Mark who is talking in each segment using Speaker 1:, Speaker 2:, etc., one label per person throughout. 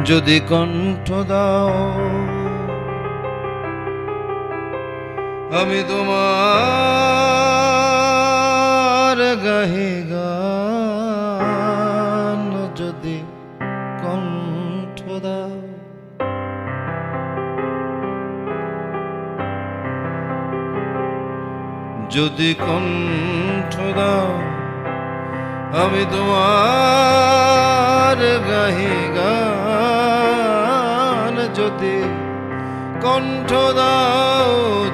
Speaker 1: যদি কণ্ঠ দাও আমি তোমার গাহে গান, যদি কণ্ঠ দাও। যদি কণ্ঠ দাও আমি তোমার গাহে গান, যদি কণ্ঠ দাও,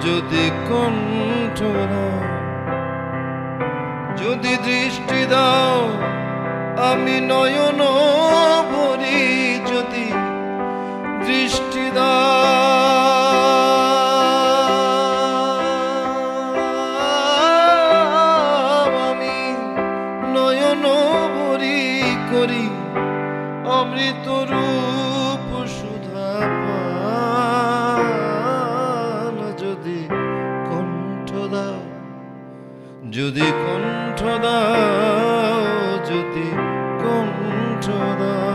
Speaker 1: যদি কণ্ঠ দাও। যদি দৃষ্টি দাও আমি নয়ন ভরি, যদি দৃষ্টি দাও আমি নয়ন ভরি করি অমৃত রূপ সুধা পান, যদি কণ্ঠ দাও, যদি কণ্ঠ দাও, যদি কণ্ঠ দাও।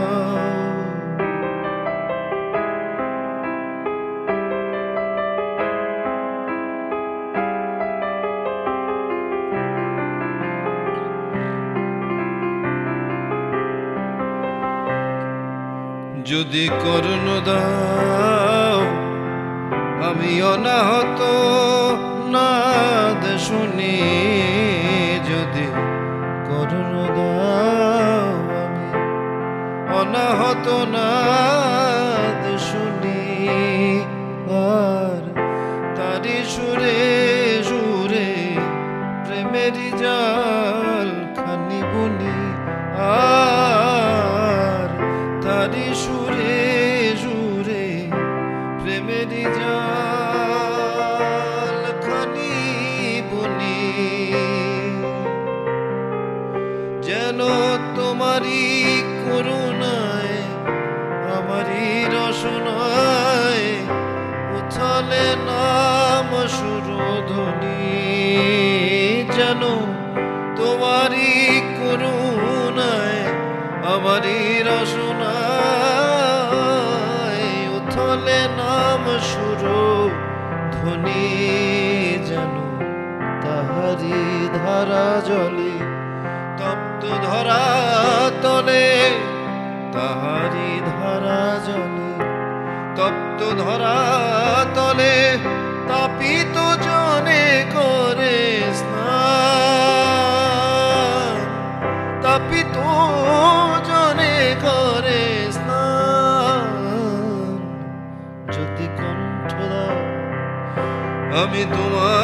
Speaker 1: যদি কর্ণ দাও আমি অনাহত নাদ শুনি, যদি কর্ণ দাও আমি অনাহত নাদ শুনি, আর তারি সুরে সুরে প্রেমেরই জাল খানি বুনি, আর তারি সুরে সুরে প্রেমেরই জাল খানি বুনি। যেন তোমারই করুণায় আমারই রসনায় উথলে নাম সুরধ্বনি, যেন তোমারই করুণায় আমারই রসনায় উথলে নাম সুরধ্বনি, যেন তাহারি ধারা জলে তপ্ত ধরা তলে, তাহারি ধারা জলে তপ্ত ধরা তলে তাপিত জনে করে স্নান, তাপিত জনে করে স্নান। যদি কণ্ঠ দাও আমি তোমার